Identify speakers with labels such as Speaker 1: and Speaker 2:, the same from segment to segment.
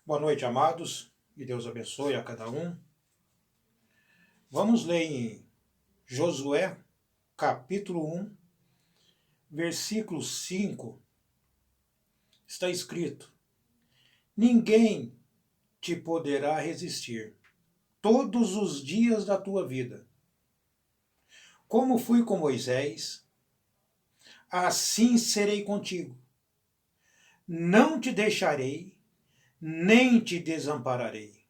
Speaker 1: Boa noite, amados, e Deus abençoe a cada um. Vamos ler em Josué, capítulo 1, versículo 5. Está escrito: Ninguém te poderá resistir todos os dias da tua vida. Como fui com Moisés, assim serei contigo. Não te deixarei, nem te desampararei.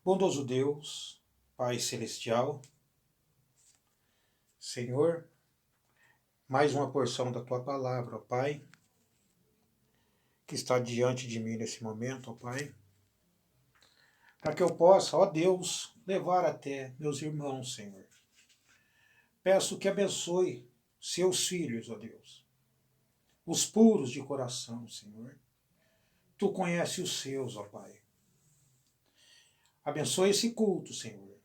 Speaker 1: Bondoso Deus, Pai Celestial, Senhor, mais uma porção da tua palavra, ó Pai, que está diante de mim nesse momento, ó Pai, para que eu possa, ó Deus, levar até meus irmãos, Senhor. Peço que abençoe seus filhos, ó Deus, os puros de coração, Senhor. Tu conheces os seus, ó Pai. Abençoe esse culto, Senhor,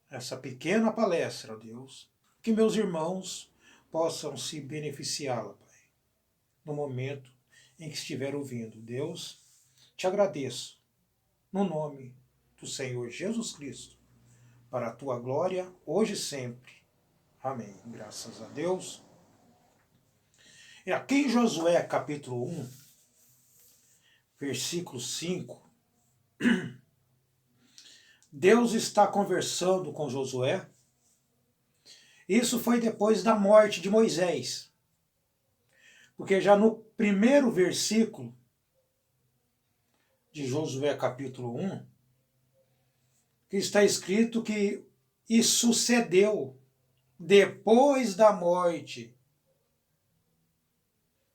Speaker 1: essa pequena palestra, ó Deus, que meus irmãos possam se beneficiá-la, Pai, no momento em que estiver ouvindo. Deus, te agradeço, no nome do Senhor Jesus Cristo, para a tua glória, hoje e sempre. Amém. Graças a Deus. E aqui em Josué, capítulo 1, versículo 5, Deus está conversando com Josué. Isso foi depois da morte de Moisés. Porque já no primeiro versículo de Josué, capítulo 1, que está escrito que isso sucedeu depois da morte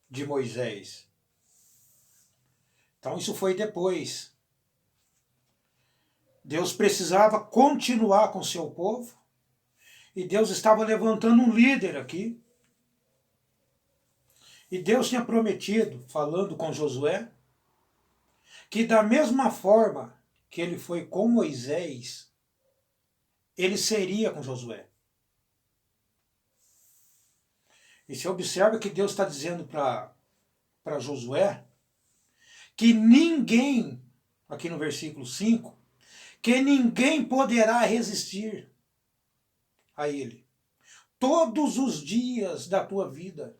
Speaker 1: de Moisés. Então isso foi depois. Deus precisava continuar com seu povo e Deus estava levantando um líder aqui. E Deus tinha prometido, falando com Josué, que da mesma forma que ele foi com Moisés, ele seria com Josué. E você observa que Deus está dizendo para Josué que ninguém, aqui no versículo 5, que ninguém poderá resistir a ele todos os dias da tua vida.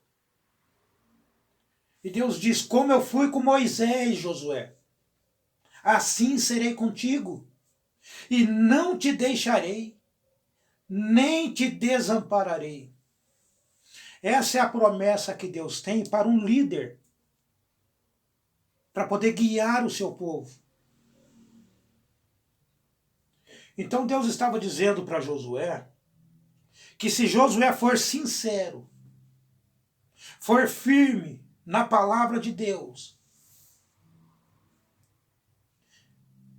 Speaker 1: E Deus diz: como eu fui com Moisés, Josué, assim serei contigo, e não te deixarei, nem te desampararei. Essa é a promessa que Deus tem para um líder, para poder guiar o seu povo. Então Deus estava dizendo para Josué que se Josué for sincero, for firme na palavra de Deus,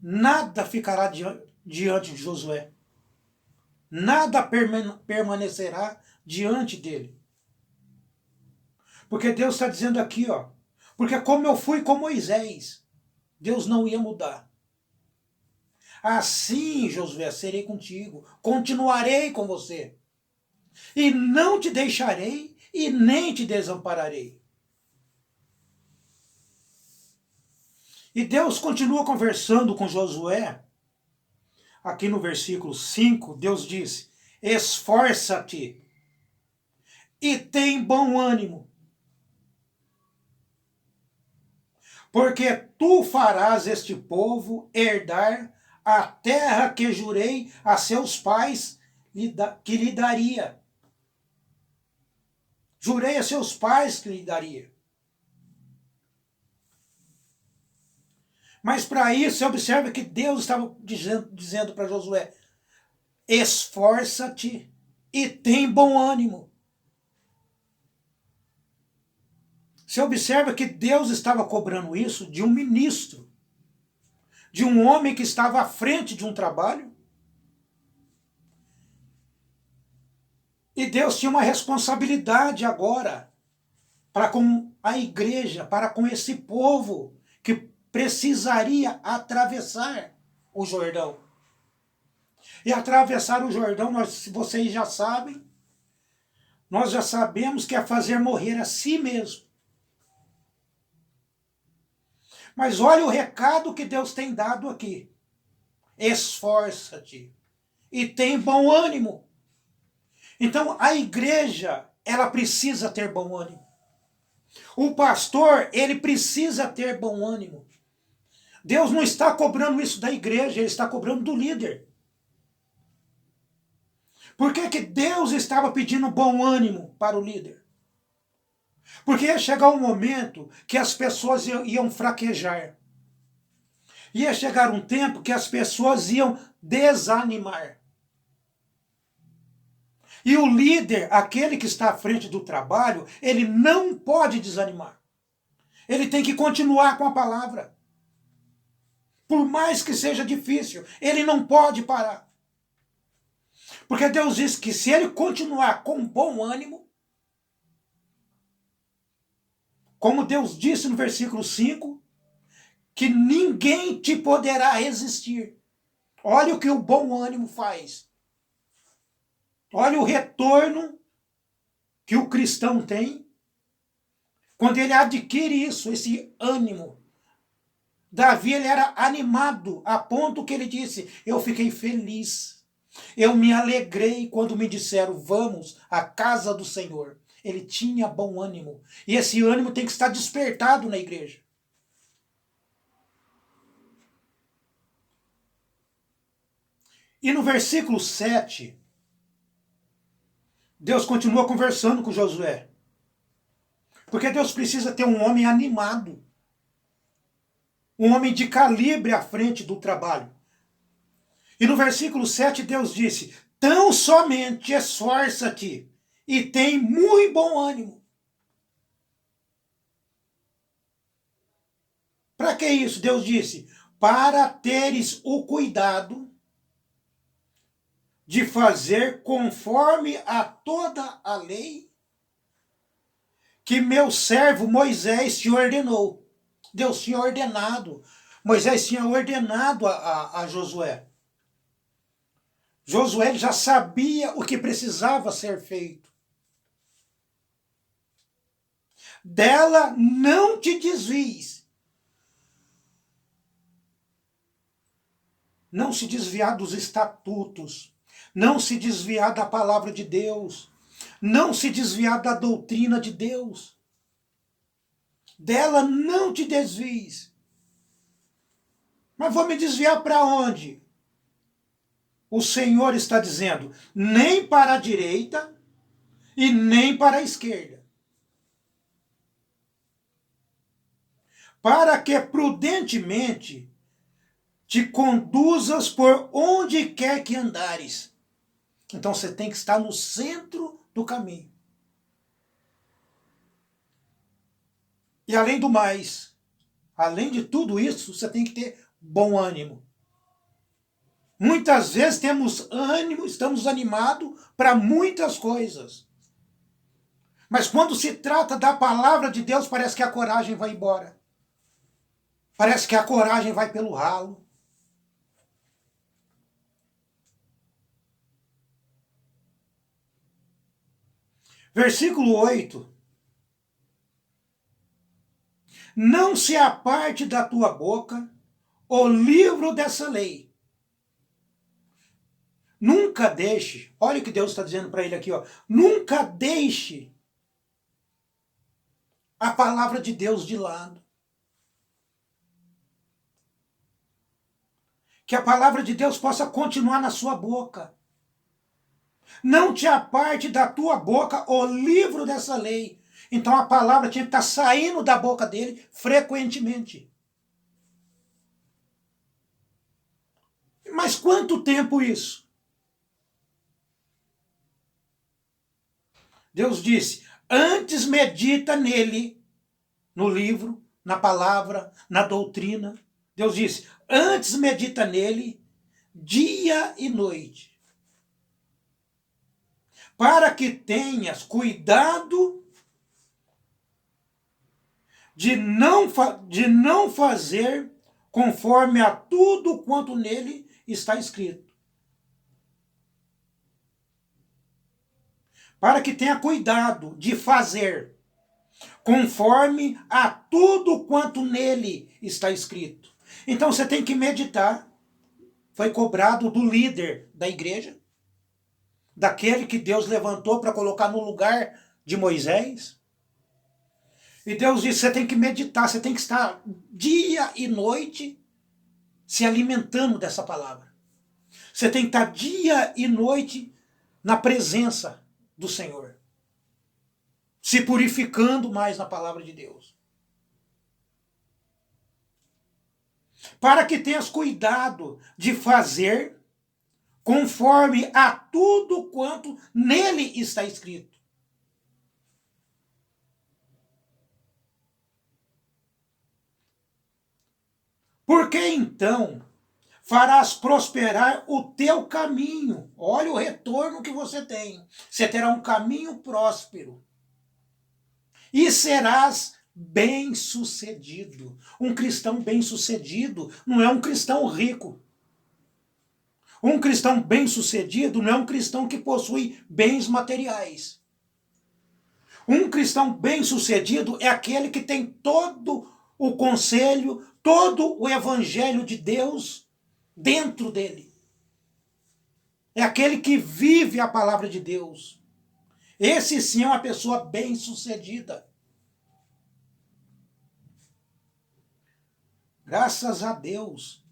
Speaker 1: nada ficará diante de Josué. Nada permanecerá diante dele. Porque Deus está dizendo aqui, ó, porque como eu fui com Moisés, Deus não ia mudar. Assim, Josué, serei contigo, continuarei com você, e não te deixarei e nem te desampararei. E Deus continua conversando com Josué. Aqui no versículo 5, Deus diz: esforça-te e tem bom ânimo, porque tu farás este povo herdar a terra que jurei a seus pais que lhe daria. Jurei a seus pais que lhe daria. Mas para isso, você observa que Deus estava dizendo para Josué: esforça-te e tem bom ânimo. Você observa que Deus estava cobrando isso de um ministro, de um homem que estava à frente de um trabalho. E Deus tinha uma responsabilidade agora para com a igreja, para com esse povo que precisaria atravessar o Jordão. E atravessar o Jordão, vocês já sabem, nós já sabemos que é fazer morrer a si mesmo. Mas olha o recado que Deus tem dado aqui. Esforça-te e tem bom ânimo. Então a igreja, ela precisa ter bom ânimo. O pastor, ele precisa ter bom ânimo. Deus não está cobrando isso da igreja, ele está cobrando do líder. Por que Deus estava pedindo bom ânimo para o líder? Porque ia chegar um momento que as pessoas iam fraquejar. Ia chegar um tempo que as pessoas iam desanimar. E o líder, aquele que está à frente do trabalho, ele não pode desanimar. Ele tem que continuar com a palavra. Por mais que seja difícil, ele não pode parar. Porque Deus diz que se ele continuar com bom ânimo, como Deus disse no versículo 5, que ninguém te poderá resistir. Olha o que o bom ânimo faz. Olha o retorno que o cristão tem quando ele adquire isso, esse ânimo. Davi, ele era animado a ponto que ele disse: eu fiquei feliz, eu me alegrei quando me disseram, vamos à casa do Senhor. Ele tinha bom ânimo. E esse ânimo tem que estar despertado na igreja. E no versículo 7, Deus continua conversando com Josué. Porque Deus precisa ter um homem animado. Um homem de calibre à frente do trabalho. E no versículo 7 Deus disse: tão somente esforça-te e tem muito bom ânimo. Para que isso? Deus disse: para teres o cuidado de fazer conforme a toda a lei que meu servo Moisés te ordenou. Deus tinha ordenado, Moisés tinha ordenado a Josué. Josué já sabia o que precisava ser feito. Dela não te desvies. Não se desviar dos estatutos. Não se desviar da palavra de Deus. Não se desviar da doutrina de Deus. Dela não te desvies. Mas vou me desviar para onde? O Senhor está dizendo, nem para a direita e nem para a esquerda. Para que prudentemente te conduzas por onde quer que andares. Então você tem que estar no centro do caminho. E além do mais, além de tudo isso, você tem que ter bom ânimo. Muitas vezes temos ânimo, estamos animados para muitas coisas. Mas quando se trata da palavra de Deus, parece que a coragem vai embora. Parece que a coragem vai pelo ralo. Versículo 8. Não se aparte da tua boca o livro dessa lei. Nunca deixe, olha o que Deus está dizendo para ele aqui, ó. Nunca deixe a palavra de Deus de lado. Que a palavra de Deus possa continuar na sua boca. Não te aparte da tua boca o livro dessa lei. Então a palavra tinha que estar saindo da boca dele frequentemente. Mas quanto tempo isso? Deus disse, antes medita nele, no livro, na palavra, na doutrina. Deus disse, antes medita nele, dia e noite. Para que tenhas cuidado de não fazer conforme a tudo quanto nele está escrito. Para que tenha cuidado de fazer. conforme a tudo quanto nele está escrito. Então você tem que meditar. Foi cobrado do líder da igreja, daquele que Deus levantou para colocar no lugar de Moisés. E Deus disse: você tem que meditar, você tem que estar dia e noite se alimentando dessa palavra. Você tem que estar dia e noite na presença do Senhor, se purificando mais na palavra de Deus. Para que tenhas cuidado de fazer conforme a tudo quanto nele está escrito. Porque então farás prosperar o teu caminho. Olha o retorno que você tem. Você terá um caminho próspero. E serás bem-sucedido. Um cristão bem-sucedido não é um cristão rico. Um cristão bem-sucedido não é um cristão que possui bens materiais. Um cristão bem-sucedido é aquele que tem todo o conselho, todo o evangelho de Deus dentro dele. É aquele que vive a palavra de Deus. Esse sim é uma pessoa bem-sucedida. Graças a Deus.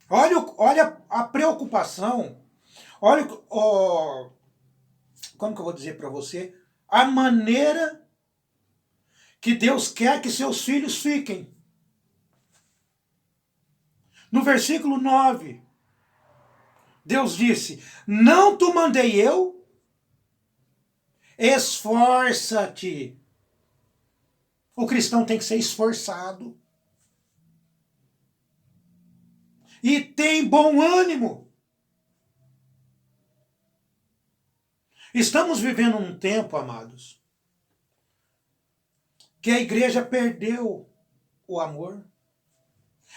Speaker 1: Olha a preocupação. Olha, como que eu vou dizer para você? A maneira que Deus quer que seus filhos fiquem. No versículo 9, Deus disse: não te mandei eu? Esforça-te. O cristão tem que ser esforçado. E tem bom ânimo. Estamos vivendo um tempo, amados, que a igreja perdeu o amor.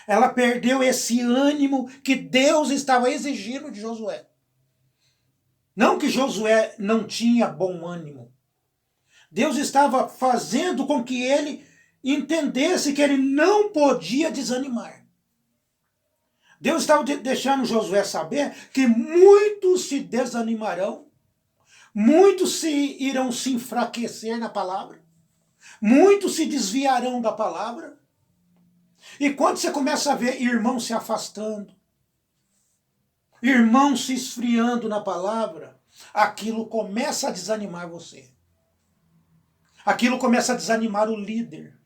Speaker 1: Ela perdeu esse ânimo que Deus estava exigindo de Josué. Não que Josué não tinha bom ânimo. Deus estava fazendo com que ele entendesse que ele não podia desanimar. Deus estava deixando Josué saber que muitos se desanimarão, muitos irão se enfraquecer na palavra, muitos se desviarão da palavra. E quando você começa a ver irmãos se afastando, irmãos se esfriando na palavra, aquilo começa a desanimar você. Aquilo começa a desanimar o líder.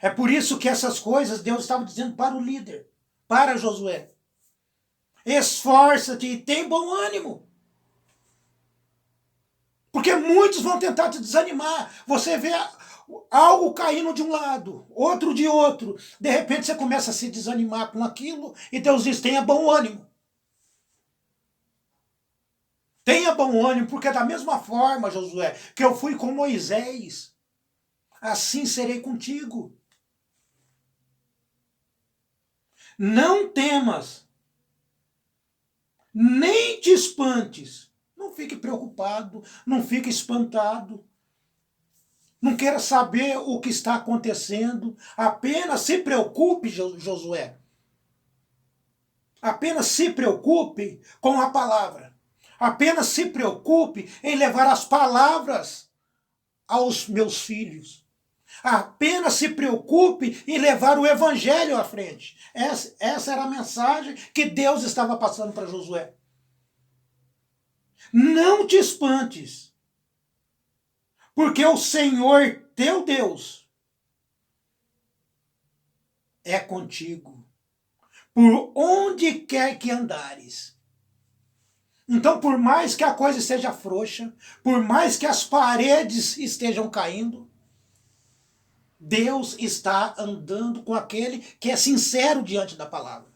Speaker 1: É por isso que essas coisas Deus estava dizendo para o líder, para Josué. Esforça-te e tem bom ânimo. Porque muitos vão tentar te desanimar. Você vê algo caindo de um lado, outro de outro. De repente você começa a se desanimar com aquilo e Deus diz: tenha bom ânimo. Tenha bom ânimo, porque da mesma forma, Josué, que eu fui com Moisés, assim serei contigo. Não temas, nem te espantes. Não fique preocupado, não fique espantado. Não queira saber o que está acontecendo. Apenas se preocupe, Josué. Apenas se preocupe com a palavra. Apenas se preocupe em levar as palavras aos meus filhos. Apenas se preocupe em levar o evangelho à frente. Essa era a mensagem que Deus estava passando para Josué. Não te espantes, porque o Senhor teu Deus é contigo, por onde quer que andares. Então, por mais que a coisa esteja frouxa, por mais que as paredes estejam caindo, Deus está andando com aquele que é sincero diante da palavra.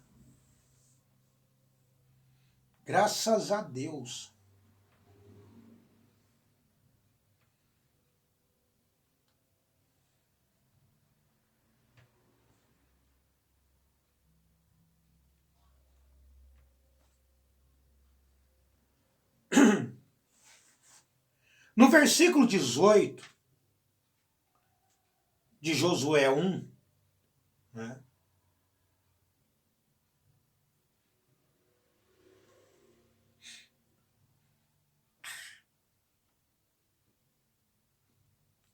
Speaker 1: Graças a Deus. No versículo 18 de Josué 1, né,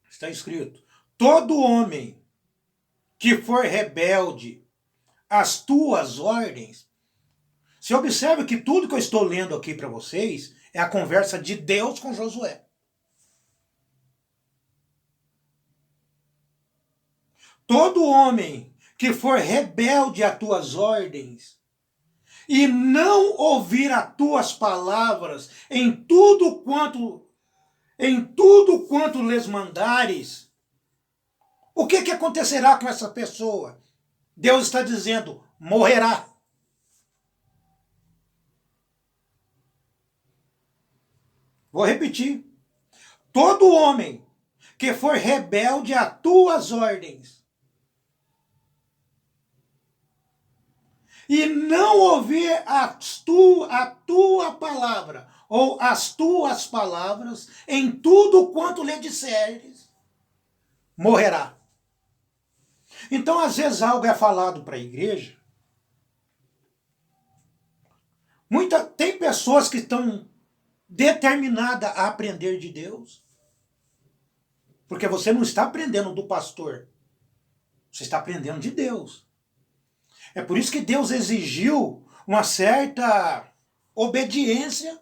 Speaker 1: está escrito: todo homem que for rebelde às tuas ordens. Você observa que tudo que eu estou lendo aqui para vocês é a conversa de Deus com Josué. Todo homem que for rebelde às tuas ordens e não ouvir as tuas palavras em tudo quanto lhes mandares, o que acontecerá com essa pessoa? Deus está dizendo: morrerá. Vou repetir. Todo homem que for rebelde às tuas ordens e não ouvir a tua palavra ou as tuas palavras em tudo quanto lhe disseres, morrerá. Então, às vezes, algo é falado para a igreja. Tem pessoas que estão determinadas a aprender de Deus, porque você não está aprendendo do pastor, você está aprendendo de Deus. É por isso que Deus exigiu uma certa obediência,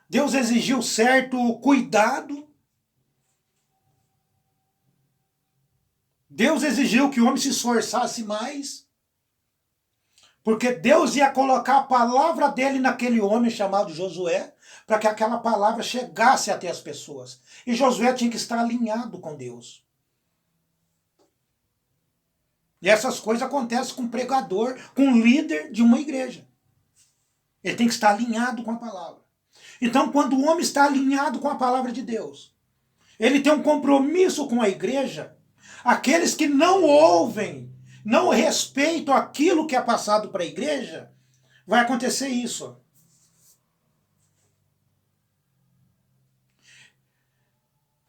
Speaker 1: Deus exigiu certo cuidado, Deus exigiu que o homem se esforçasse mais, porque Deus ia colocar a palavra dele naquele homem chamado Josué, para que aquela palavra chegasse até as pessoas. E Josué tinha que estar alinhado com Deus. E essas coisas acontecem com o pregador, com o líder de uma igreja. Ele tem que estar alinhado com a palavra. Então, quando o homem está alinhado com a palavra de Deus, ele tem um compromisso com a igreja. Aqueles que não ouvem, não respeitam aquilo que é passado para a igreja, vai acontecer isso.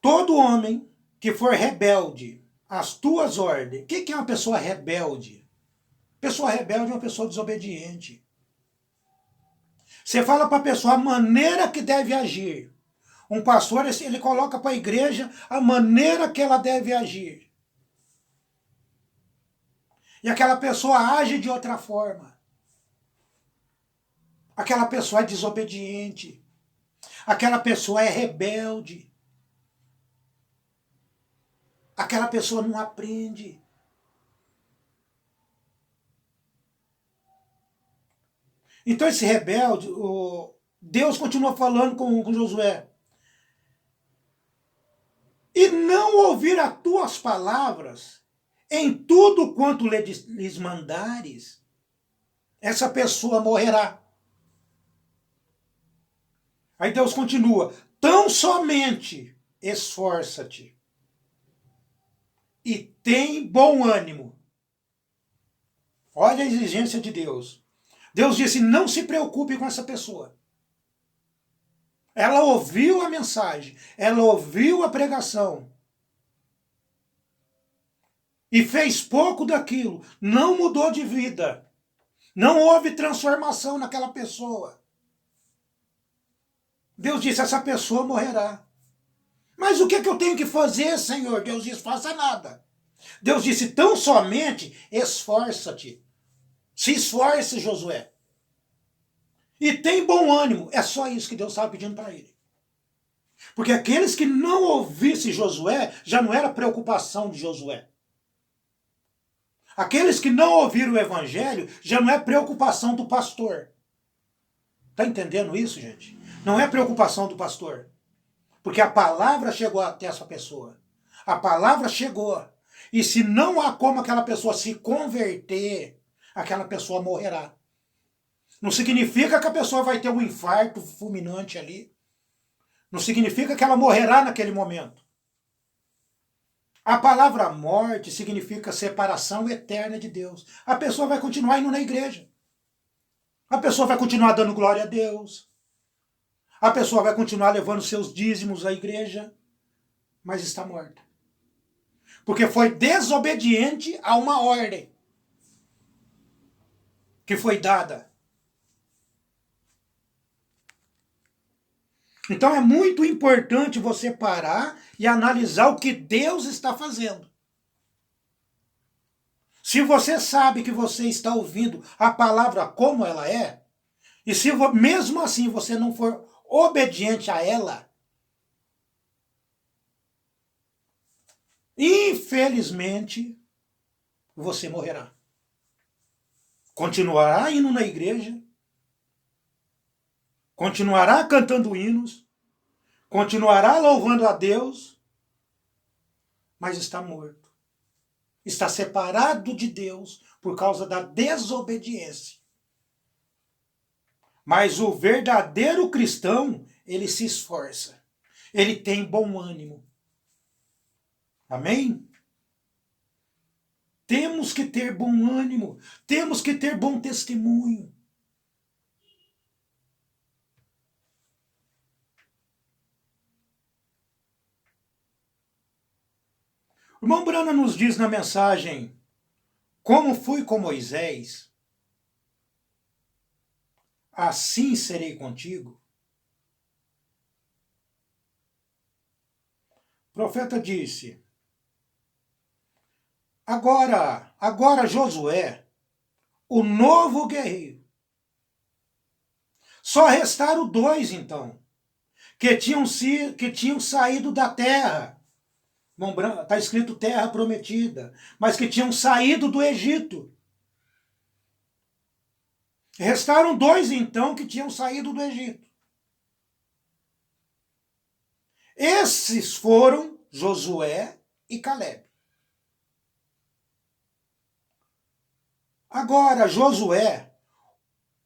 Speaker 1: Todo homem que for rebelde às tuas ordens. O que é uma pessoa rebelde? Pessoa rebelde é uma pessoa desobediente. Você fala para a pessoa a maneira que deve agir. Um pastor, ele coloca para a igreja a maneira que ela deve agir. E aquela pessoa age de outra forma. Aquela pessoa é desobediente. Aquela pessoa é rebelde. Aquela pessoa não aprende. Então esse rebelde, Deus continua falando com Josué. E não ouvir as tuas palavras em tudo quanto lhes mandares, essa pessoa morrerá. Aí Deus continua: tão somente esforça-te e tem bom ânimo. Olha a exigência de Deus. Deus disse: não se preocupe com essa pessoa. Ela ouviu a mensagem, ela ouviu a pregação e fez pouco daquilo, não mudou de vida, não houve transformação naquela pessoa. Deus disse: essa pessoa morrerá. Mas o que eu tenho que fazer, Senhor? Deus disse: faça nada. Deus disse: tão somente esforça-te. Se esforce, Josué. E tem bom ânimo. É só isso que Deus estava pedindo para ele. Porque aqueles que não ouvissem Josué, já não era preocupação de Josué. Aqueles que não ouviram o evangelho, já não é preocupação do pastor. Está entendendo isso, gente? Não é preocupação do pastor. Porque a palavra chegou até essa pessoa. A palavra chegou. E se não há como aquela pessoa se converter, aquela pessoa morrerá. Não significa que a pessoa vai ter um infarto fulminante ali. Não significa que ela morrerá naquele momento. A palavra morte significa separação eterna de Deus. A pessoa vai continuar indo na igreja. A pessoa vai continuar dando glória a Deus. A pessoa vai continuar levando seus dízimos à igreja, mas está morta. Porque foi desobediente a uma ordem que foi dada. Então é muito importante você parar e analisar o que Deus está fazendo. Se você sabe que você está ouvindo a palavra como ela é, e se mesmo assim você não for obediente a ela, infelizmente você morrerá. Continuará indo na igreja, continuará cantando hinos, continuará louvando a Deus, mas está morto. Está separado de Deus por causa da desobediência. Mas o verdadeiro cristão, ele se esforça. Ele tem bom ânimo. Amém? Temos que ter bom ânimo. Temos que ter bom testemunho. O irmão Brana nos diz na mensagem: como fui com Moisés, assim serei contigo. O profeta disse: agora Josué, o novo guerreiro. Só restaram 2 então, que tinham saído da terra. Está escrito terra prometida, mas que tinham saído do Egito. Restaram 2 então que tinham saído do Egito. Esses foram Josué e Calebe. Agora, Josué,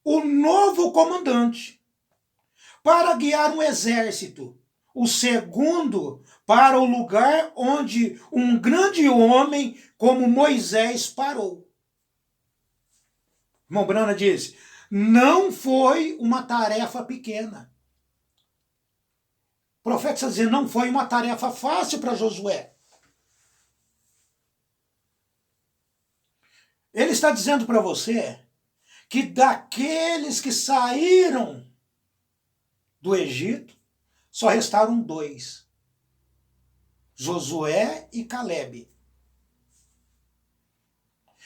Speaker 1: o novo comandante, para guiar um exército. O segundo, para o lugar onde um grande homem como Moisés parou. Irmão Brana diz: não foi uma tarefa pequena. O profeta está dizendo, não foi uma tarefa fácil para Josué. Ele está dizendo para você que daqueles que saíram do Egito, só restaram 2. Josué e Calebe.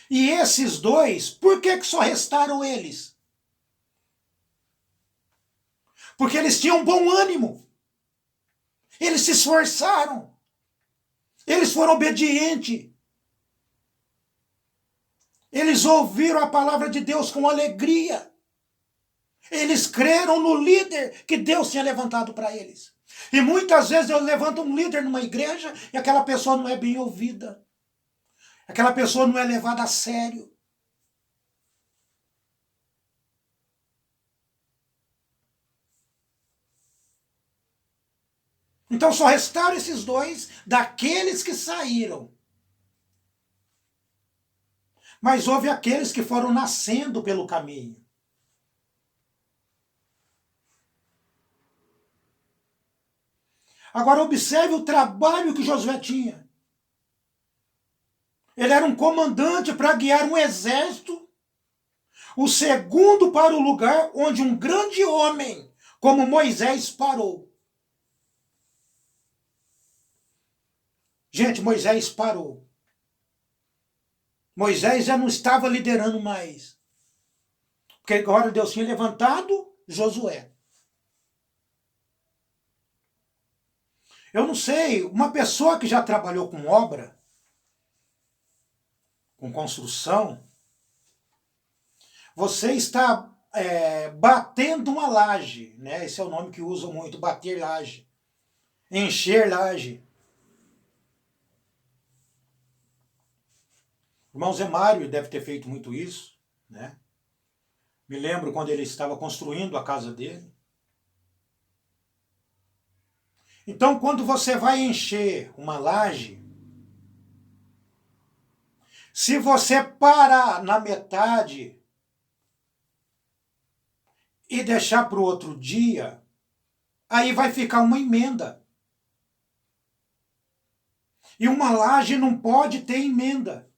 Speaker 1: E esses 2, por que só restaram eles? Porque eles tinham bom ânimo. Eles se esforçaram. Eles foram obedientes. Eles ouviram a palavra de Deus com alegria. Eles creram no líder que Deus tinha levantado para eles. E muitas vezes Deus levanta um líder numa igreja e aquela pessoa não é bem ouvida. Aquela pessoa não é levada a sério. Então só restaram esses 2 daqueles que saíram. Mas houve aqueles que foram nascendo pelo caminho. Agora observe o trabalho que Josué tinha. Ele era um comandante para guiar um exército. O segundo para o lugar onde um grande homem como Moisés parou. Gente, Moisés parou. Moisés já não estava liderando mais. Porque agora Deus tinha levantado Josué. Eu não sei, uma pessoa que já trabalhou com obra, com construção, você está batendo uma laje, né? Esse é o nome que usam muito, bater laje, encher laje. O irmão Zé Mário deve ter feito muito isso, né? Me lembro quando ele estava construindo a casa dele. Então, quando você vai encher uma laje, se você parar na metade e deixar para o outro dia, aí vai ficar uma emenda. E uma laje não pode ter emenda.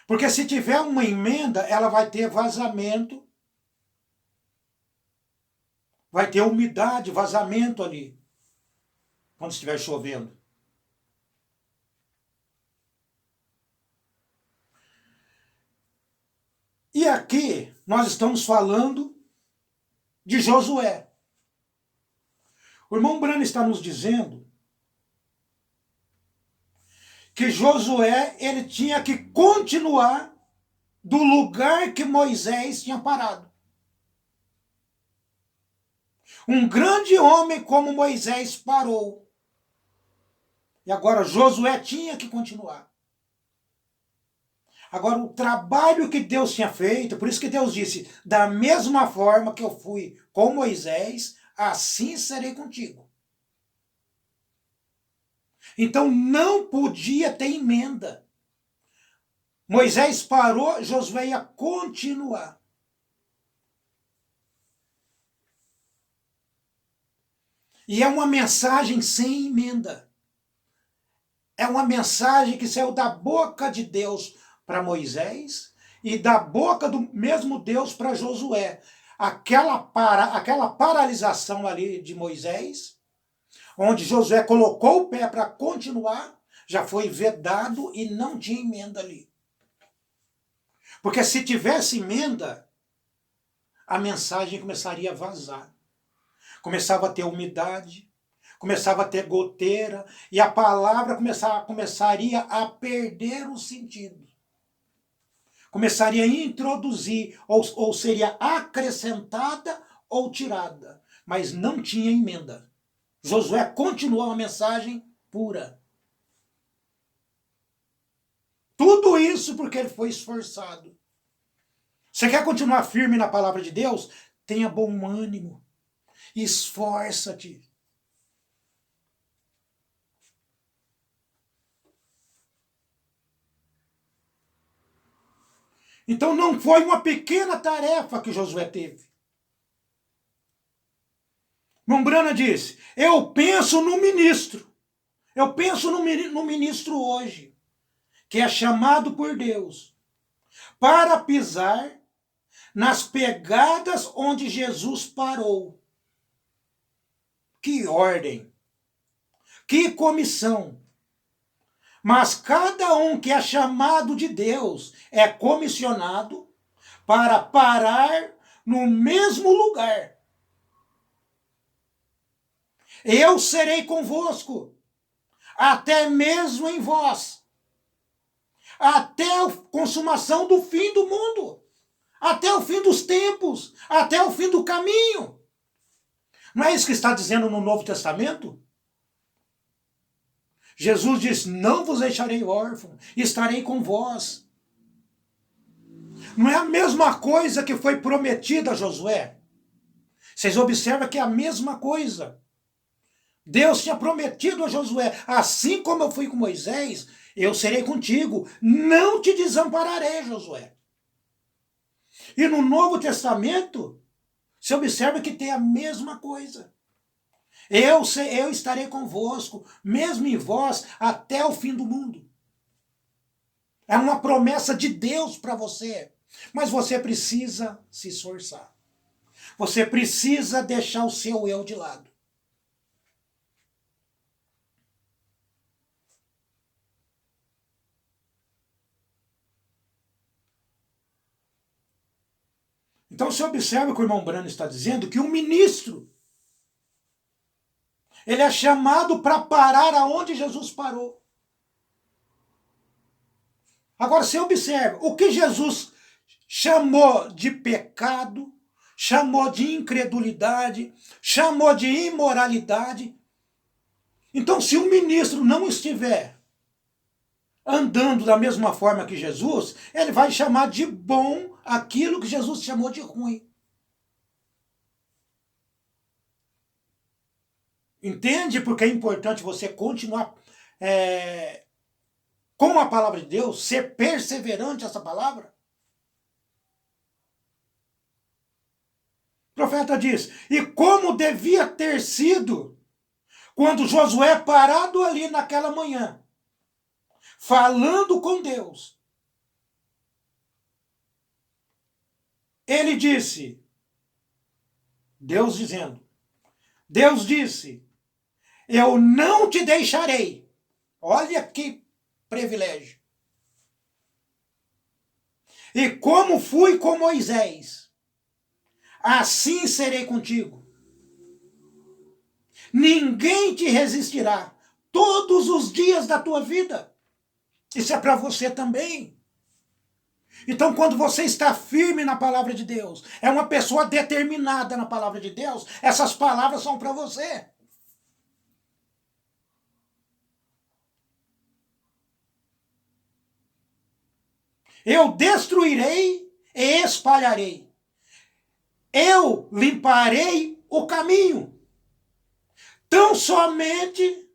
Speaker 1: Porque se tiver uma emenda, ela vai ter vazamento, vai ter umidade, vazamento ali, quando estiver chovendo. E aqui nós estamos falando de Josué. O irmão Brano está nos dizendo que Josué ele tinha que continuar do lugar que Moisés tinha parado. Um grande homem como Moisés parou. E agora Josué tinha que continuar. Agora, o trabalho que Deus tinha feito, por isso que Deus disse, da mesma forma que eu fui com Moisés, assim serei contigo. Então não podia ter emenda. Moisés parou, Josué ia continuar. E é uma mensagem sem emenda. É uma mensagem que saiu da boca de Deus para Moisés e da boca do mesmo Deus para Josué. Aquela paralisação ali de Moisés, onde Josué colocou o pé para continuar, já foi vedado e não tinha emenda ali. Porque se tivesse emenda, a mensagem começaria a vazar. Começava a ter umidade, começava a ter goteira, e a palavra começaria a perder o sentido. Começaria a introduzir, ou seria acrescentada ou tirada. Mas não tinha emenda. Josué continuou a mensagem pura. Tudo isso porque ele foi esforçado. Você quer continuar firme na palavra de Deus? Tenha bom ânimo. Esforça-te. Então não foi uma pequena tarefa que Josué teve. Mombrana disse, eu penso no ministro. Eu penso no ministro hoje, que é chamado por Deus para pisar nas pegadas onde Jesus parou. Que ordem! Que comissão! Mas cada um que é chamado de Deus é comissionado para parar no mesmo lugar. Eu serei convosco, até mesmo em vós, até a consumação do fim do mundo, até o fim dos tempos, até o fim do caminho. Não é isso que está dizendo no Novo Testamento? Jesus diz, não vos deixarei órfão, estarei com vós. Não é a mesma coisa que foi prometida a Josué? Vocês observam que é a mesma coisa. Deus tinha prometido a Josué, assim como eu fui com Moisés, eu serei contigo, não te desampararei, Josué. E no Novo Testamento, você observa que tem a mesma coisa. Eu estarei convosco, mesmo em vós, até o fim do mundo. É uma promessa de Deus para você. Mas você precisa se esforçar. Você precisa deixar o seu eu de lado. Então você observa que o irmão Brano está dizendo que um ministro, ele é chamado para parar aonde Jesus parou. Agora você observa, o que Jesus chamou de pecado, chamou de incredulidade, chamou de imoralidade. Então, se um ministro não estiver andando da mesma forma que Jesus, ele vai chamar de bom aquilo que Jesus chamou de ruim. Entende porque é importante você continuar com a palavra de Deus, ser perseverante essa palavra? O profeta diz, e como devia ter sido quando Josué parado ali naquela manhã, falando com Deus, ele disse, Deus disse, eu não te deixarei. Olha que privilégio. E como fui com Moisés, assim serei contigo. Ninguém te resistirá todos os dias da tua vida. Isso é para você também. Então, quando você está firme na palavra de Deus, é uma pessoa determinada na palavra de Deus, essas palavras são para você. Eu destruirei e espalharei. Eu limparei o caminho. Tão somente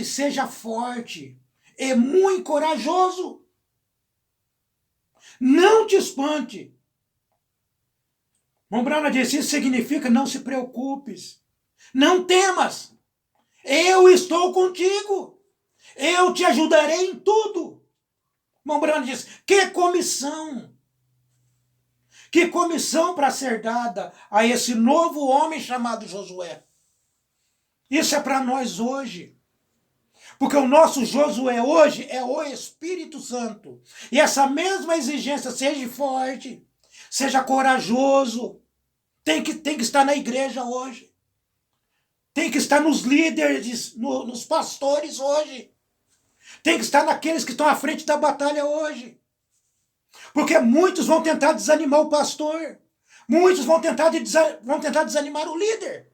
Speaker 1: seja forte e muito corajoso. Não te espante. Mombrana disse, isso significa não se preocupes. Não temas. Eu estou contigo. Eu te ajudarei em tudo. Mombrana diz, que comissão! Que comissão para ser dada a esse novo homem chamado Josué. Isso é para nós hoje. Porque o nosso Josué hoje é o Espírito Santo. E essa mesma exigência, seja forte, seja corajoso, tem que estar na igreja hoje. Tem que estar nos líderes, nos pastores hoje. Tem que estar naqueles que estão à frente da batalha hoje. Porque muitos vão tentar desanimar o pastor. Muitos vão tentar desanimar o líder.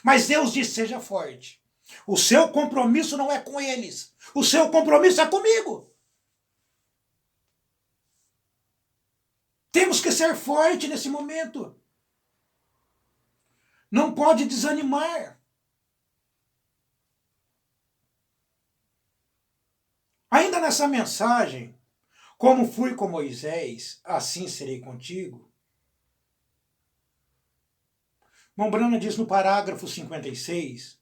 Speaker 1: Mas Deus diz, seja forte. O seu compromisso não é com eles. O seu compromisso é comigo. Temos que ser fortes nesse momento. Não pode desanimar. Ainda nessa mensagem, como fui com Moisés, assim serei contigo. Mombrana diz no parágrafo 56,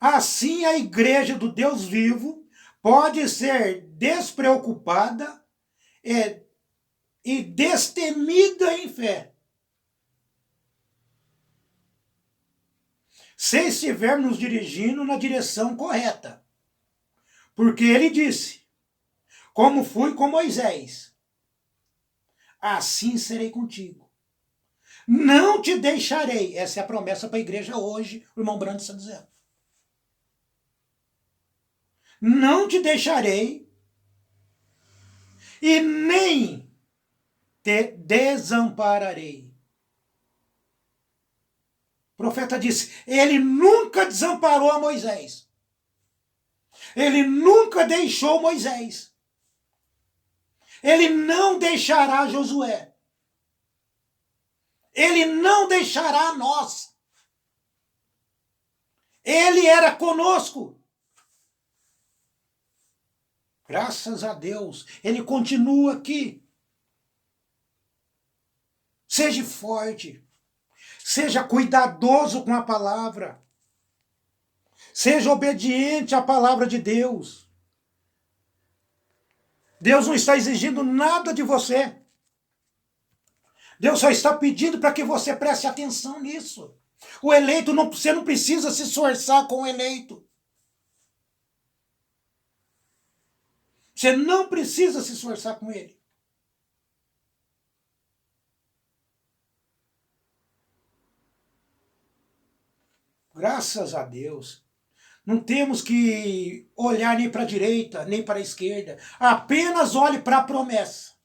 Speaker 1: assim a igreja do Deus vivo pode ser despreocupada e destemida em fé. Se estivermos nos dirigindo na direção correta. Porque ele disse, como fui com Moisés, assim serei contigo. Não te deixarei. Essa é a promessa para a igreja hoje, o irmão Brando está dizendo. Não te deixarei e nem te desampararei. O profeta disse, ele nunca desamparou a Moisés. Ele nunca deixou Moisés. Ele não deixará Josué. Ele não deixará nós. Ele era conosco. Graças a Deus, ele continua aqui. Seja forte. Seja cuidadoso com a palavra. Seja obediente à palavra de Deus. Deus não está exigindo nada de você. Deus só está pedindo para que você preste atenção nisso. O eleito, você não precisa se esforçar com o eleito. Você não precisa se esforçar com ele. Graças a Deus. Não temos que olhar nem para a direita, nem para a esquerda. Apenas olhe para a promessa.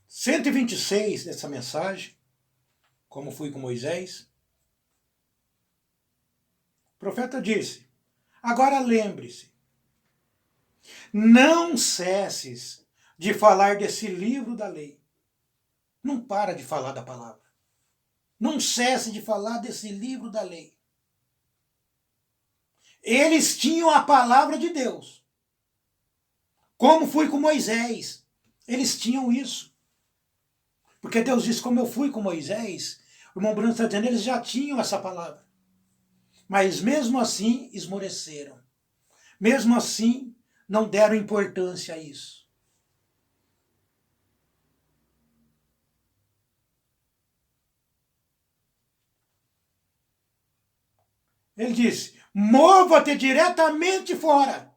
Speaker 1: Cento e 126 dessa mensagem, como fui com Moisés. O profeta disse, agora lembre-se, Não cesses de falar desse livro da lei. Não para de falar da palavra. Não cesse de falar desse livro da lei. Eles tinham a palavra de Deus. Como fui com Moisés. Eles tinham isso. Porque Deus disse, como eu fui com Moisés, o irmão Bruno está dizendo, eles já tinham essa palavra. Mas mesmo assim, esmoreceram. Mesmo assim, não deram importância a isso. Ele disse, mova-te diretamente fora.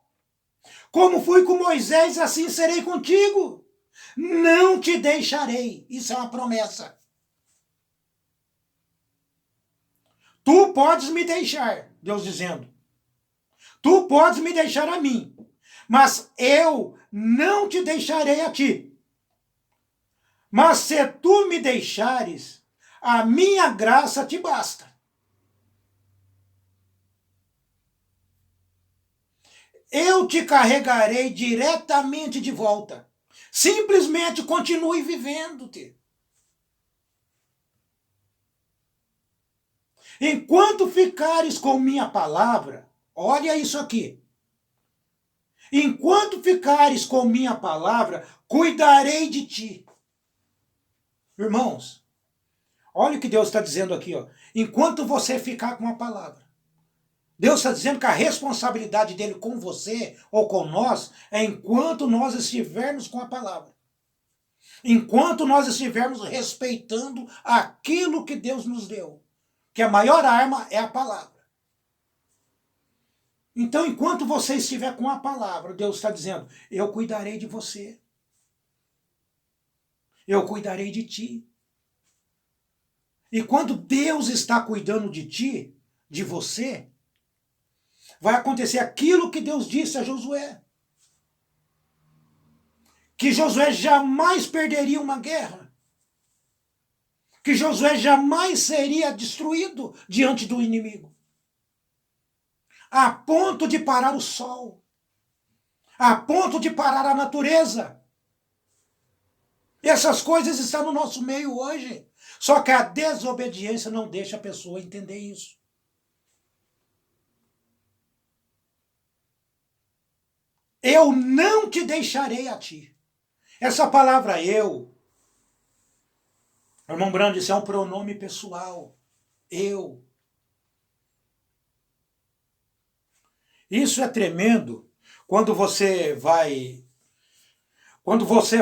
Speaker 1: Como fui com Moisés, assim serei contigo. Não te deixarei. Isso é uma promessa. Tu podes me deixar, Deus dizendo. Tu podes me deixar a mim, mas eu não te deixarei a ti. Mas se tu me deixares, a minha graça te basta. Eu te carregarei diretamente de volta. Simplesmente continue vivendo-te. Enquanto ficares com minha palavra, olha isso aqui. Enquanto ficares com minha palavra, cuidarei de ti. Irmãos, olha o que Deus está dizendo aqui. Ó. Enquanto você ficar com a palavra. Deus está dizendo que a responsabilidade dele com você ou com nós é enquanto nós estivermos com a palavra. Enquanto nós estivermos respeitando aquilo que Deus nos deu. Que a maior arma é a palavra. Então, enquanto você estiver com a palavra, Deus está dizendo, eu cuidarei de você. Eu cuidarei de ti. E quando Deus está cuidando de ti, de você, vai acontecer aquilo que Deus disse a Josué. Que Josué jamais perderia uma guerra. Que Josué jamais seria destruído diante do inimigo. A ponto de parar o sol. A ponto de parar a natureza. Essas coisas estão no nosso meio hoje. Só que a desobediência não deixa a pessoa entender isso. Eu não te deixarei a ti. Essa palavra eu, irmão Brando, isso é um pronome pessoal. Eu. Isso é tremendo quando você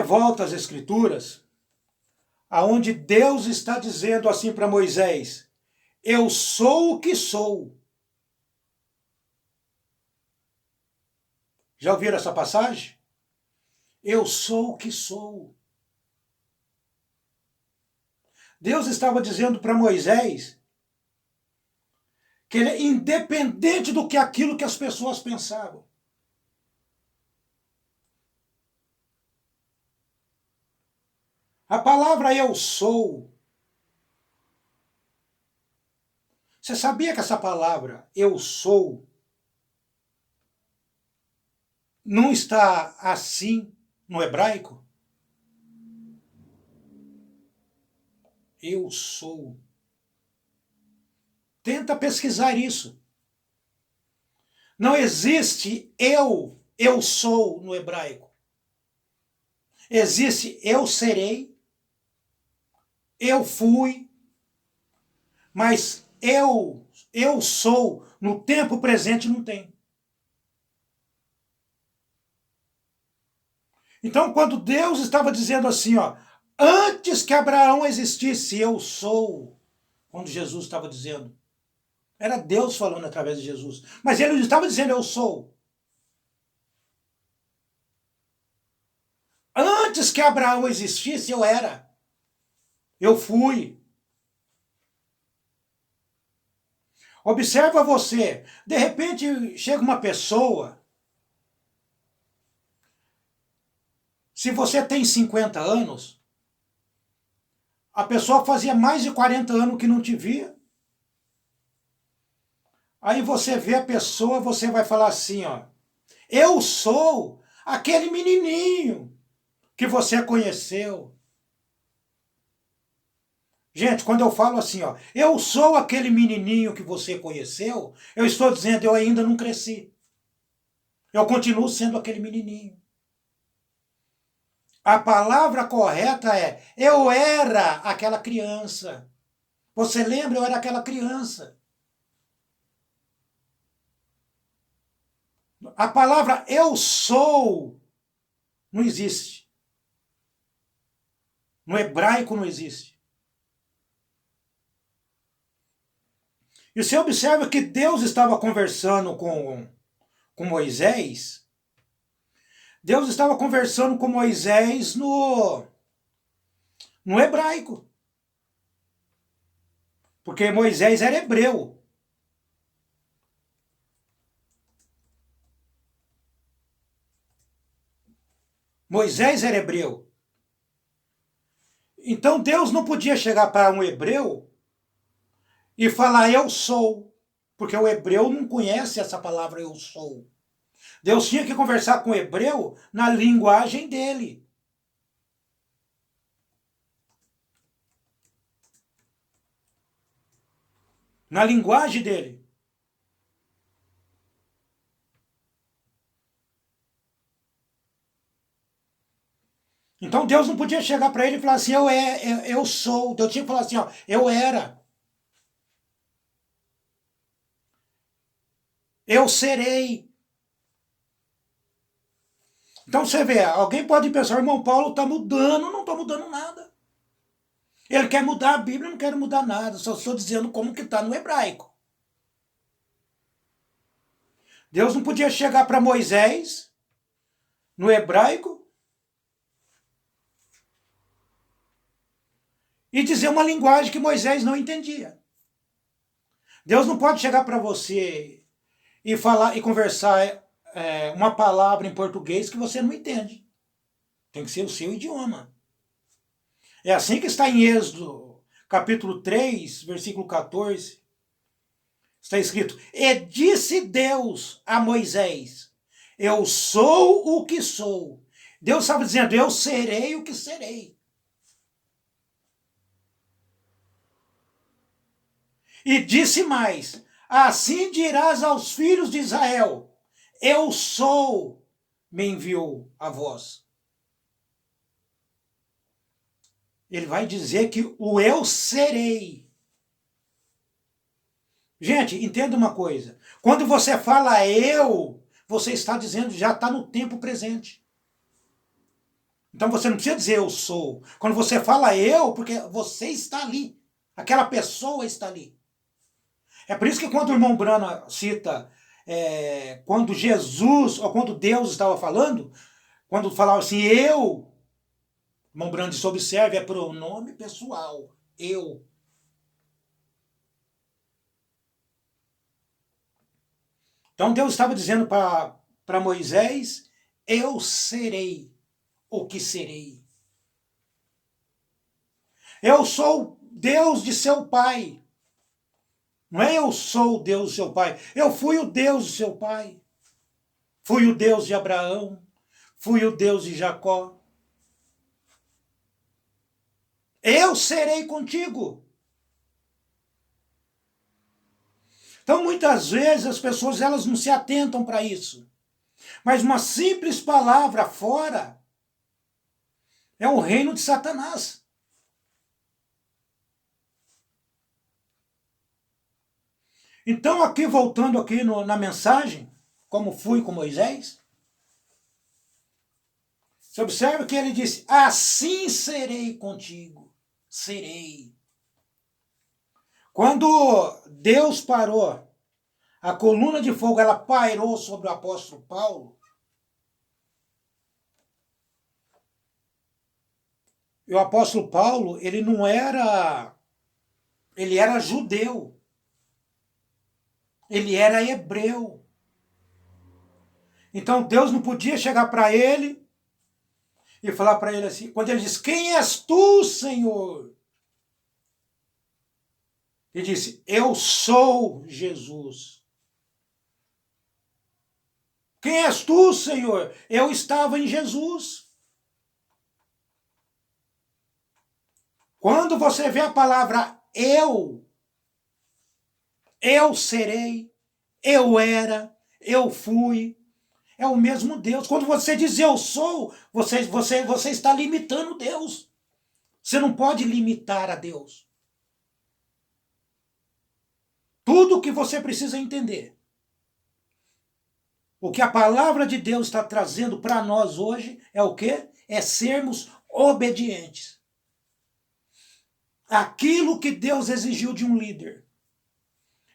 Speaker 1: volta às Escrituras, aonde Deus está dizendo assim para Moisés, eu sou o que sou. Já ouviram essa passagem? Eu sou o que sou. Deus estava dizendo para Moisés que ele é independente do que aquilo que as pessoas pensavam. A palavra eu sou. Você sabia que essa palavra eu sou não está assim no hebraico? Eu sou. Tenta pesquisar isso. Não existe eu sou no hebraico. Existe eu serei, eu fui, mas eu sou no tempo presente não tem. Então, quando Deus estava dizendo assim, ó, antes que Abraão existisse, eu sou, quando Jesus estava dizendo, era Deus falando através de Jesus, mas ele não estava dizendo eu sou. Antes que Abraão existisse, eu era. Eu fui. Observa você, de repente chega uma pessoa, se você tem 50 anos, a pessoa fazia mais de 40 anos que não te via, aí você vê a pessoa, você vai falar assim, ó, Eu sou aquele menininho que você conheceu. Gente, quando eu falo assim, ó, eu sou aquele menininho que você conheceu, eu estou dizendo, eu ainda não cresci. Eu continuo sendo aquele menininho. A palavra correta é, eu era aquela criança. Você lembra? Eu era aquela criança. A palavra eu sou não existe. No hebraico não existe. E você observa que Deus estava conversando com Moisés. Deus estava conversando com Moisés no hebraico. Porque Moisés era hebreu. Moisés era hebreu. Então Deus não podia chegar para um hebreu e falar eu sou. Porque o hebreu não conhece essa palavra eu sou. Deus tinha que conversar com o hebreu na linguagem dele. Na linguagem dele. Então Deus não podia chegar para ele e falar assim, eu sou. Deus tinha que falar assim, ó, eu era. Eu serei. Então você vê, alguém pode pensar, o irmão Paulo está mudando, não estou mudando nada. Ele quer mudar a Bíblia, eu não quero mudar nada, só estou dizendo como que está no hebraico. Deus não podia chegar para Moisés, no hebraico, e dizer uma linguagem que Moisés não entendia. Deus não pode chegar para você e falar e conversar uma palavra em português que você não entende. Tem que ser o seu idioma. É assim que está em Êxodo, capítulo 3, versículo 14. Está escrito, e disse Deus a Moisés, eu sou o que sou. Deus estava dizendo, eu serei o que serei. E disse mais, assim dirás aos filhos de Israel, eu sou, me enviou a vós. Ele vai dizer que o eu serei. Gente, entenda uma coisa. Quando você fala eu, você está dizendo, já está no tempo presente. Então você não precisa dizer eu sou. Quando você fala eu, porque você está ali. Aquela pessoa está ali. É por isso que quando o irmão Brana cita quando Jesus, ou quando Deus estava falando, quando falava assim, eu, irmão Brana diz, observe, é pronome pessoal. Eu. Então Deus estava dizendo para Moisés, eu serei o que serei. Eu sou Deus de seu pai. Não é eu sou o Deus do seu pai. Eu fui o Deus do seu pai. Fui o Deus de Abraão. Fui o Deus de Jacó. Eu serei contigo. Então, muitas vezes, as pessoas elas não se atentam para isso. Mas uma simples palavra fora é o reino de Satanás. Então, aqui voltando aqui na mensagem, como fui com Moisés, você observa que ele disse, assim serei contigo, serei. Quando Deus parou, a coluna de fogo, ela pairou sobre o apóstolo Paulo, e o apóstolo Paulo, ele era judeu, ele era hebreu. Então Deus não podia chegar para ele e falar para ele assim, quando ele diz, quem és tu, Senhor? Ele disse, eu sou Jesus. Quem és tu, Senhor? Eu estava em Jesus. Quando você vê a palavra eu serei, eu era, eu fui, é o mesmo Deus. Quando você diz eu sou, você está limitando Deus. Você não pode limitar a Deus. Tudo o que você precisa entender. O que a palavra de Deus está trazendo para nós hoje é o quê? É sermos obedientes. Aquilo que Deus exigiu de um líder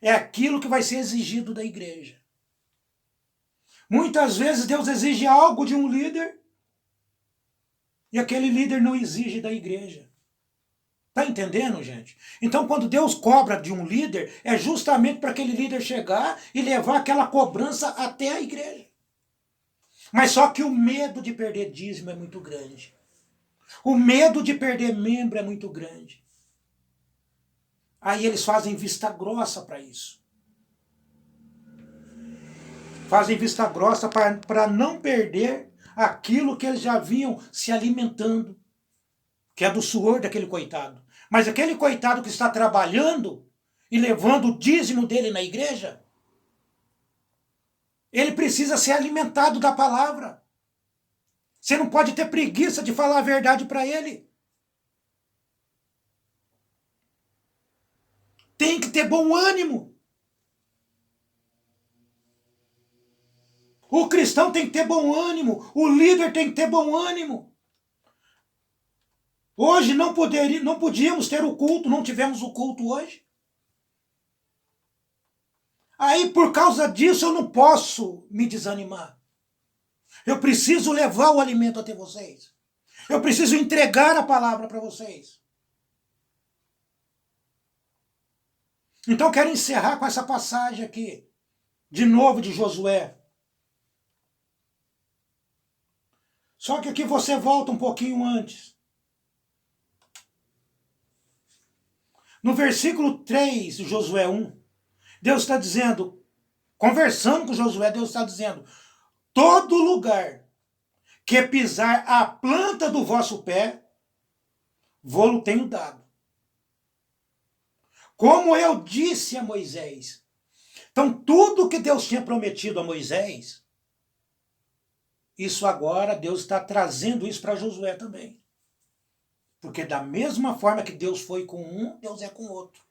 Speaker 1: é aquilo que vai ser exigido da igreja. Muitas vezes Deus exige algo de um líder e aquele líder não exige da igreja. Tá entendendo, gente? Então, quando Deus cobra de um líder, é justamente para aquele líder chegar e levar aquela cobrança até a igreja. Mas só que o medo de perder dízimo é muito grande. O medo de perder membro é muito grande. Aí eles fazem vista grossa para isso. Fazem vista grossa para não perder aquilo que eles já vinham se alimentando, que é do suor daquele coitado. Mas aquele coitado que está trabalhando e levando o dízimo dele na igreja, ele precisa ser alimentado da palavra. Você não pode ter preguiça de falar a verdade para ele. Tem que ter bom ânimo. O cristão tem que ter bom ânimo. O líder tem que ter bom ânimo. Hoje não podíamos ter o culto, não tivemos o culto hoje. Aí, por causa disso, eu não posso me desanimar. Eu preciso levar o alimento até vocês. Eu preciso entregar a palavra para vocês. Então, quero encerrar com essa passagem aqui, de novo de Josué. Só que aqui você volta um pouquinho antes. No versículo 3 de Josué 1, Deus está dizendo, conversando com Josué, Deus está dizendo: todo lugar que pisar a planta do vosso pé, vou-lo tenho dado. Como eu disse a Moisés. Então, tudo que Deus tinha prometido a Moisés, isso agora, Deus está trazendo isso para Josué também. Porque da mesma forma que Deus foi com um, Deus é com o outro.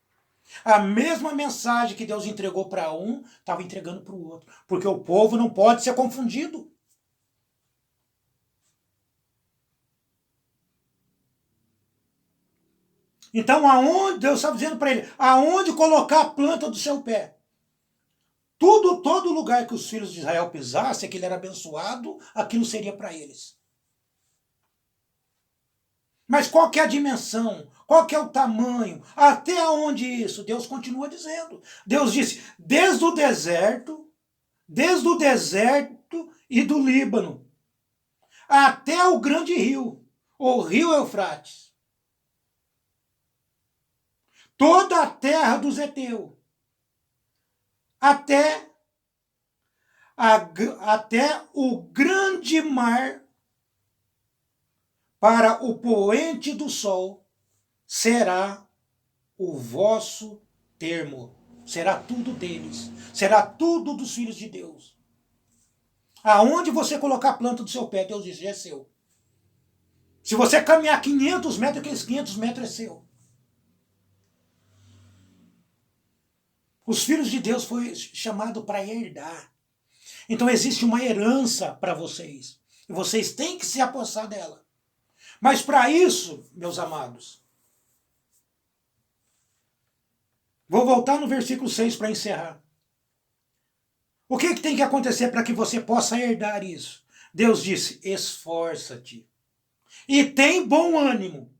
Speaker 1: A mesma mensagem que Deus entregou para um, estava entregando para o outro. Porque o povo não pode ser confundido. Então, aonde Deus estava dizendo para ele, aonde colocar a planta do seu pé? Todo lugar que os filhos de Israel pisassem, que ele era abençoado, aquilo seria para eles. Mas qual que é a dimensão? Qual que é o tamanho? Até onde isso? Deus continua dizendo. Deus disse, desde o deserto e do Líbano, até o grande rio, o rio Eufrates. Toda a terra dos heteus, até o grande mar, para o poente do sol, será o vosso termo. Será tudo deles. Será tudo dos filhos de Deus. Aonde você colocar a planta do seu pé, Deus diz, é seu. Se você caminhar 500 metros, aqueles 500 metros é seu. Os filhos de Deus foi chamado para herdar. Então existe uma herança para vocês. E vocês têm que se apossar dela. Mas para isso, meus amados, vou voltar no versículo 6 para encerrar. O que tem que acontecer para que você possa herdar isso? Deus disse, esforça-te. E tem bom ânimo.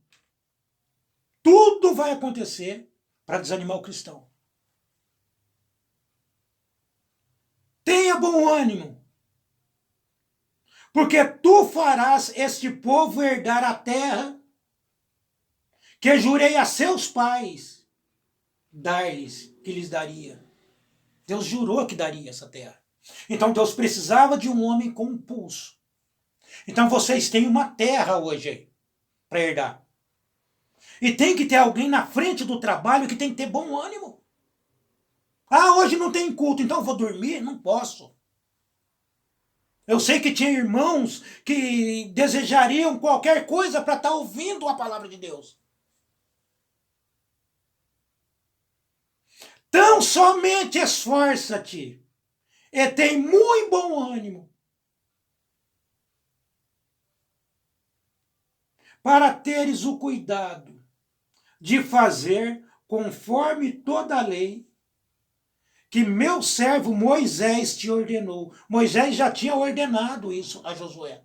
Speaker 1: Tudo vai acontecer para desanimar o cristão. Tenha bom ânimo. Porque tu farás este povo herdar a terra que jurei a seus pais dar-lhes, que lhes daria. Deus jurou que daria essa terra. Então Deus precisava de um homem com um pulso. Então vocês têm uma terra hoje para herdar. E tem que ter alguém na frente do trabalho que tem que ter bom ânimo. Ah, hoje não tem culto, então eu vou dormir? Não posso. Eu sei que tinha irmãos que desejariam qualquer coisa para estar ouvindo a palavra de Deus. Então somente esforça-te e tem muito bom ânimo para teres o cuidado de fazer conforme toda a lei que meu servo Moisés te ordenou. Moisés já tinha ordenado isso a Josué.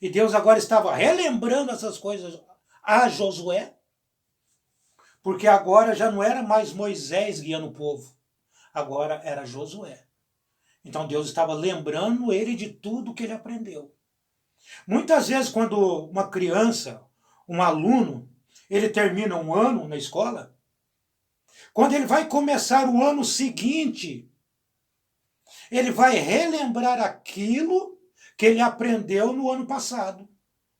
Speaker 1: E Deus agora estava relembrando essas coisas a Josué, porque agora já não era mais Moisés guiando o povo, agora era Josué. Então Deus estava lembrando ele de tudo que ele aprendeu. Muitas vezes quando uma criança, um aluno, ele termina um ano na escola, quando ele vai começar o ano seguinte, ele vai relembrar aquilo que ele aprendeu no ano passado.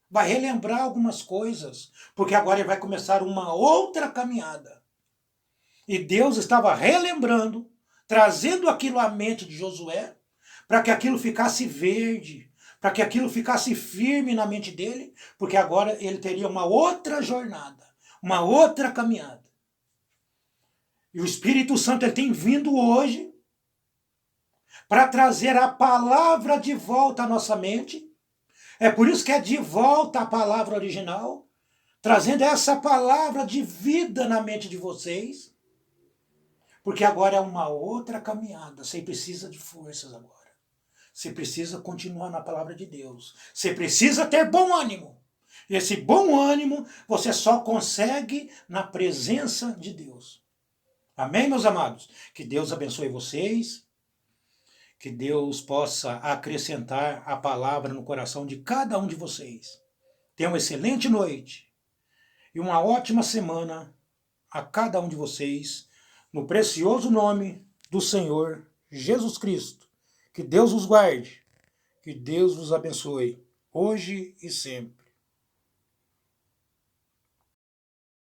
Speaker 1: Vai relembrar algumas coisas, porque agora ele vai começar uma outra caminhada. E Deus estava relembrando, trazendo aquilo à mente de Josué, para que aquilo ficasse verde, para que aquilo ficasse firme na mente dele, porque agora ele teria uma outra jornada, uma outra caminhada. E o Espírito Santo ele tem vindo hoje para trazer a palavra de volta à nossa mente. É por isso que é de volta a palavra original, trazendo essa palavra de vida na mente de vocês, porque agora é uma outra caminhada. Você precisa de forças agora. Você precisa continuar na palavra de Deus. Você precisa ter bom ânimo. E esse bom ânimo você só consegue na presença de Deus. Amém, meus amados? Que Deus abençoe vocês. Que Deus possa acrescentar a palavra no coração de cada um de vocês. Tenha uma excelente noite e uma ótima semana a cada um de vocês, no precioso nome do Senhor Jesus Cristo. Que Deus os guarde, que Deus vos abençoe, hoje e sempre.